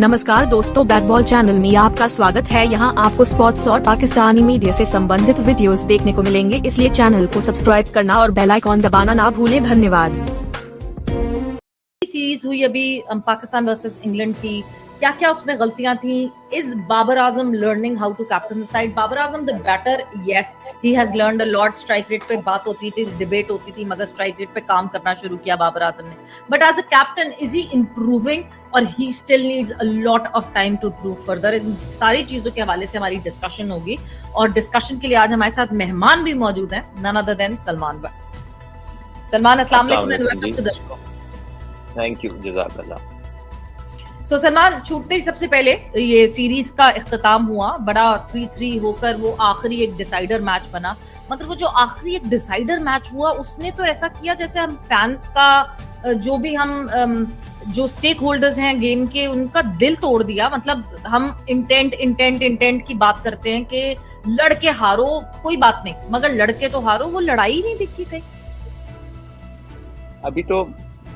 नमस्कार दोस्तों, bat ball channel में आपका स्वागत है। यहां आपको स्पोर्ट्स और पाकिस्तानी मीडिया से संबंधित वीडियोस देखने को मिलेंगे, इसलिए चैनल को सब्सक्राइब करना और बेल आइकॉन दबाना ना भूलें। धन्यवाद। सीरीज हुई अभी पाकिस्तान वर्सेस इंग्लैंड की, क्या क्या उसमें गलतियां थी? Is Babar Azam learning how to captain the side? Babar Azam the batter, yes he has learned a lot. Strike rate पे बात होती थी, डिबेट होती थी, मगर स्ट्राइक रेट पे काम करना शुरू किया बाबर आजम ने। But as a captain is he improving और he still needs a lot of time to improve further? इन सारी चीजों के हवाले से हमारी डिस्कशन होगी और डिस्कशन के लिए आज हमारे साथ मेहमान भी मौजूद हैं, none other than Salman Bhatt. Salman, अस्सलाम वालेकुम and welcome to the show. Thank you, जज़ाकल्लाह। सो सलमान, छूटते ही सबसे पहले ये सीरीज का इख्तिताम हुआ, बड़ा 3-3 होकर वो आखिरी एक डिसाइडर मैच बना। मगर वो जो आखिरी एक डिसाइडर मैच हुआ उसने तो ऐसा किया जैसे हम फैंस का जो भी हम जो स्टेक होल्डर्स हैं गेम के, उनका दिल तोड़ दिया। मतलब हम इंटेंट की बात करते हैं कि लड़के हारो कोई बात नहीं, मगर लड़के तो हारो, वो लड़ाई नहीं दिखी कहीं। अभी तो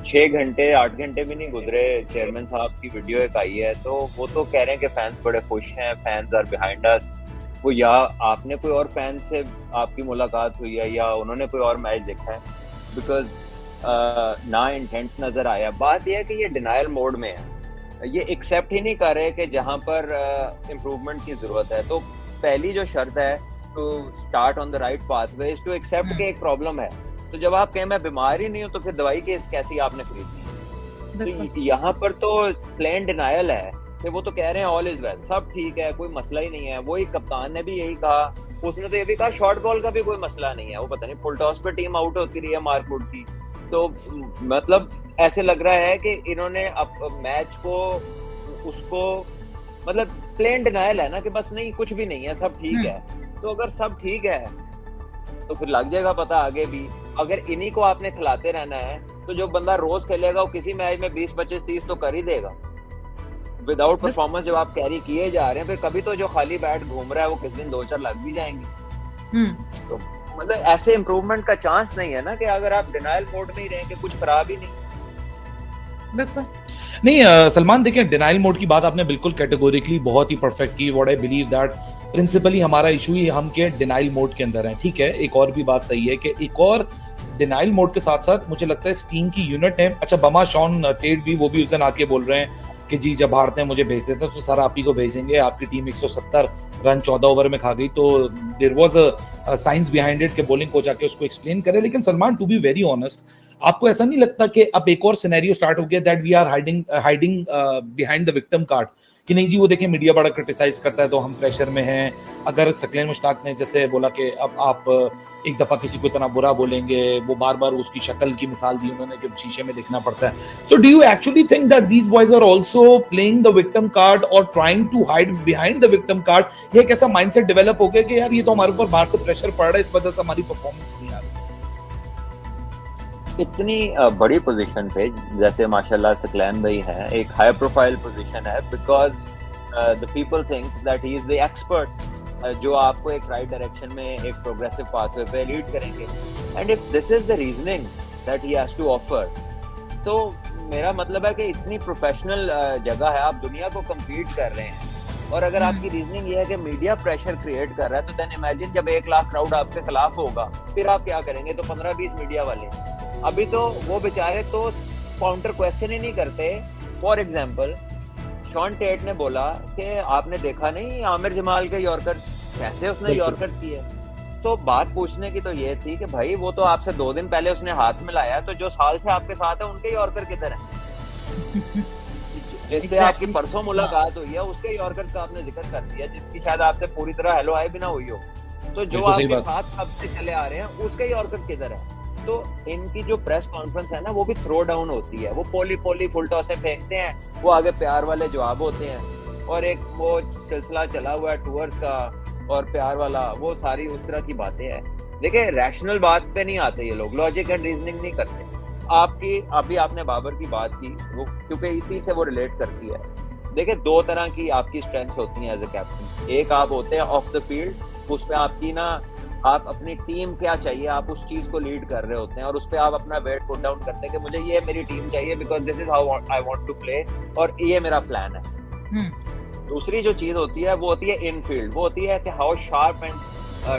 6 घंटे 8 घंटे भी नहीं गुजरे, चेयरमैन साहब की वीडियो एक आई है तो वो तो कह रहे हैं कि फैंस बड़े खुश हैं, फैंस आर बिहाइंड अस। वो या आपने कोई और फैन से आपकी मुलाकात हुई है या उन्होंने कोई और मैच देखा है? बिकॉज ना इंटेंट नजर आया। बात यह है कि ये डिनायल मोड में है, ये एक्सेप्ट ही नहीं कर रहे कि जहाँ पर इम्प्रूवमेंट की जरूरत है। तो पहली जो शर्त है to start on the right pathway is to accept कि एक प्रॉब्लम है। तो जब आप कहें मैं बीमार ही नहीं हूं तो फिर दवाई कैसी आपने खरीदनी? तो यहाँ पर तो प्लेन डिनायल है कि वो तो कह रहे हैं ऑल इज वेल, सब ठीक है, कोई मसला ही नहीं है। वही कप्तान ने भी यही कहा, उसने तो ये भी कहा शॉर्ट बॉल का भी कोई मसला नहीं है। वो पता नहीं फुल टॉस पे टीम आउट होती रही है मारकुट की। तो मतलब ऐसे लग रहा है कि इन्होंने अब मैच को उसको मतलब प्लेन डिनायल है ना कि बस नहीं कुछ भी नहीं है, सब ठीक है। तो अगर सब ठीक है तो फिर लग जाएगा पता आगे भी। अगर इन्हीं को आपने खिलाते रहना है तो जो बंदा रोज खेलेगा वो किसी मैच में 20, 25, 30 तो कर ही देगा। विदाउट परफॉर्मेंस जब आप कैरी किए जा रहे हैं, फिर कभी तो जो खाली बैट घूम रहा है वो किस दिन 2-4 लग भी जाएंगे। तो मतलब ऐसे इम्प्रूवमेंट का चांस नहीं है ना कि अगर आप डिनायल मोड में ही रहें कि कुछ खराब ही नहीं। बिल्कुल नहीं सलमान, देखिए डिनाइल मोड की बात आपने बिल्कुल कैटेगोरिकली बहुत ही परफेक्ट की। What I believe that principally हमारा इशू ही हम के डिनाइल मोड के अंदर है। ठीक है, एक और भी बात सही है कि एक और डिनाइल मोड के साथ साथ मुझे लगता है इस टीम की यूनिट है। अच्छा, बमा शॉन टेट भी वो भी उस दिन आके बोल रहे हैं कि जी जब हारते हैं मुझे भेज देते हैं तो सर आप ही को भेजेंगे, आपकी टीम 170 रन 14 ओवर में खा गई। तो there was a science behind it कि बॉलिंग कोच आके उसको एक्सप्लेन करे। लेकिन Salman, to be very honest, आपको ऐसा नहीं लगता कि अब एक और सिनेरियो स्टार्ट हो गया that we are hiding behind the victim card? कि नहीं जी वो देखिए मीडिया बड़ा क्रिटिसाइज करता है तो हम प्रेशर में हैं। अगर सकलेन मुश्ताक ने जैसे बोला कि अब आप एक दफा किसी को इतना बुरा बोलेंगे, वो बार बार उसकी शक्ल की मिसाल दी उन्होंने कि शीशे में देखना पड़ता है। So do you actually think that these boys are also playing the victim card और trying to hide behind the victim card? ये एक ऐसा माइंडसेट डेवलप हो गया कि यार ये तो हमारे ऊपर बाहर से प्रेशर पड़ रहा है, इस वजह से हमारी परफॉर्मेंस नहीं आ रही। इतनी बड़ी पोजीशन पे जैसे माशाल्लाह सकलैन भाई हैं, एक हाई प्रोफाइल पोजीशन है because the people think that he is the expert जो आपको एक राइट डायरेक्शन में एक प्रोग्रेसिव पाथवे पे लीड करेंगे। And if this is the reasoning that he has to offer, तो मेरा मतलब है कि इतनी प्रोफेशनल जगह है, आप दुनिया को कम्पीट कर रहे हैं और अगर आपकी रीजनिंग ये है कि मीडिया प्रेशर क्रिएट कर रहा है तो देन इमेजिन जब 1 लाख क्राउड आपके खिलाफ होगा फिर आप क्या करेंगे? तो 15-20 मीडिया वाले। अभी तो वो बेचारे तो काउंटर क्वेश्चन ही नहीं करते। फॉर एग्जांपल शॉन टेट ने बोला कि आपने देखा नहीं आमिर जमाल के यॉर्कर कैसे उसने यॉर्कर्स किए? तो बात पूछने की तो ये थी कि भाई वो तो आपसे 2 दिन पहले उसने हाथ मिलाया, तो जो साल से आपके साथ है उनके यॉर्कर किधर हैं? जिससे आपकी परसों मुलाकात हुई है उसके यॉर्कर्स का आपने जिक्र कर दिया, जिसकी शायद आपसे पूरी तरह हेलो हाय भी ना हुई हो। तो जो आपके साथ कब से चले आ रहे हैं उसके यॉर्कर्स किधर है? तो इनकी जो प्रेस कॉन्फ्रेंस है ना वो भी थ्रो डाउन होती है, वो पोली फुल टॉसें फेंकते हैं, वो आगे प्यार वाले जवाब होते हैं और एक वो सिलसिला चला हुआ है टूर्स का और प्यार वाला, वो सारी उस तरह की बातें हैं। देखिए रैशनल बात पे नहीं आते ये लोग, लॉजिक एंड रीजनिंग नहीं करते। अभी आपने बाबर की बात की, वो क्योंकि इसी से वो रिलेट करती है। देखिए 2 तरह की आपकी स्ट्रेंथ्स होती हैं एज ए कैप्टन। एक आप होते हैं ऑफ द फील्ड, उस पे आपकी ना आप अपनी टीम क्या चाहिए आप उस चीज को लीड कर रहे होते हैं और उस पे आप अपना वेट पुट डाउन करते हैं कि मुझे ये मेरी टीम चाहिए because this is how I want to play और ये मेरा प्लान है। दूसरी जो चीज होती है वो होती है इन फील्ड, वो होती है कि how sharp and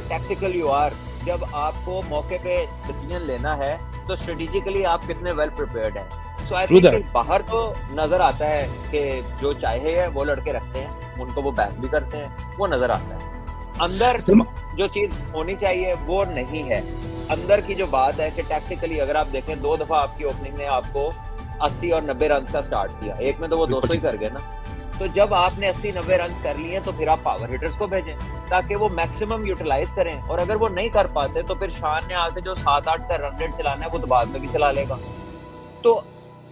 tactical you are. जब आपको मौके पे डिसीजन लेना है तो स्ट्रेटेजिकली आप कितने वेल प्रिपेयर्ड हैं। सो आई थिंक बाहर तो नजर आता है कि जो चाहे है वो लड़के रखते हैं, उनको वो बैक भी करते हैं, वो नजर आता है। अंदर जो चीज होनी चाहिए वो नहीं है। अंदर की जो बात है कि टैक्टिकली अगर आप देखें 2 दफा आपकी ओपनिंग ने आपको 80 और 90 रन का स्टार्ट किया, एक में तो वो 200 ही कर गए ना। तो जब आपने 80-90 रन कर लिए तो फिर आप पावर हिटर्स को भेजें ताकि वो मैक्सिमम यूटिलाइज करें, और अगर वो नहीं कर पाते तो फिर शान ने आके जो 7-8 का रन रेट चलाना है वो तो बाद में भी चला लेगा। तो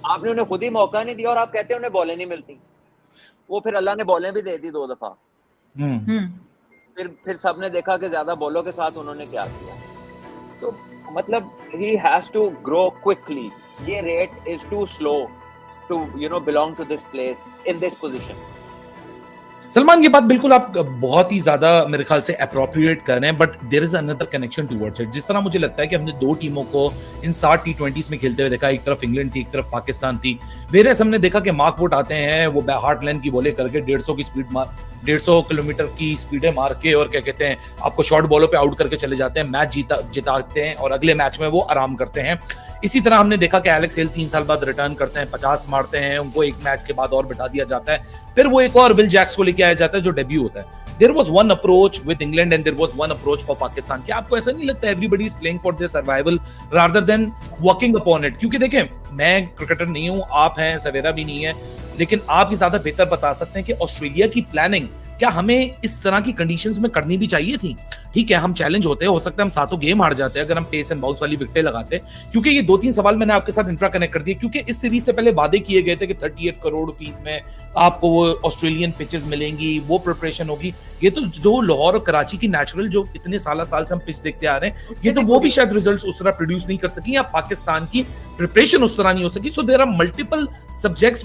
आपने उन्हें खुद ही मौका नहीं दिया और आप कहते हैं उन्हें बॉलें नहीं मिलती। वो फिर अल्लाह ने बॉलें भी दे दी 2 दफा। फिर सबने देखा कि ज्यादा बॉलों के साथ उन्होंने क्या किया। तो मतलब he has to grow quickly. ये rate is too slow to belong to this place in this position. Salman, ये बात बिल्कुल आप बहुत ही ज्यादा मेरे ख्याल से अप्रोप्रिएट कर रहे हैं, but there is another connection towards it. जिस तरह मुझे लगता है कि हमने 2 टीमों को इन 60 T20s में खेलते हुए देखा, एक तरफ इंग्लैंड थी, एक तरफ पाकिस्तान थी। वेरियस हमने देखा कि मार्क वुड आते हैं, वो हार्ट लेंथ की बॉलें करके 150 की स्पीड 150 किलोमीटर की स्पीडें मार के और क्या कहते हैं आपको शॉर्ट बॉलों पे आउट करके चले जाते हैं, मैच जिताते हैं और अगले मैच में वो आराम करते हैं। इसी तरह हमने देखा कि एलेक्स हेल 3 साल बाद रिटर्न करते हैं, 50 मारते हैं, उनको एक मैच के बाद और बिठा दिया जाता है, फिर वो एक और विल जैक्स को लेके आया जाता है जो डेब्यू होता है। There was one approach with England and there was one approach for Pakistan। क्या आपको ऐसा नहीं लगता everybody is playing for their survival rather than working upon it? क्योंकि देखें, मैं क्रिकेटर नहीं हूं, आप हैं, सवेरा भी नहीं है, लेकिन आप ही ज्यादा बेहतर बता सकते हैं कि ऑस्ट्रेलिया की प्लानिंग क्या हमें इस तरह की कंडीशंस में करनी भी चाहिए थी। ठीक है, हम चैलेंज होते हैं, हो सकता है हम सातों गेम हार जाते हैं अगर हम पेस एंड बाउंस वाली विकेटें लगाते हैं। क्योंकि ये 2-3 सवाल मैंने आपके साथ इंट्रा कनेक्ट कर दिए, क्योंकि इस सीरीज से पहले वादे किए गए थे कि 38 करोड़ रुपीस में आपको वो ऑस्ट्रेलियन पिचेस मिलेंगी, वो प्रिपरेशन होगी। ये तो जो लाहौर और कराची की नेचुरल जो इतने साल से हम पिच देखते आ रहे हैं, ये तो वो भी शायद रिजल्ट्स उस तरह प्रोड्यूस नहीं कर सकी, या पाकिस्तान की प्रिपरेशन उस तरह नहीं हो सकी। So there are multiple subjects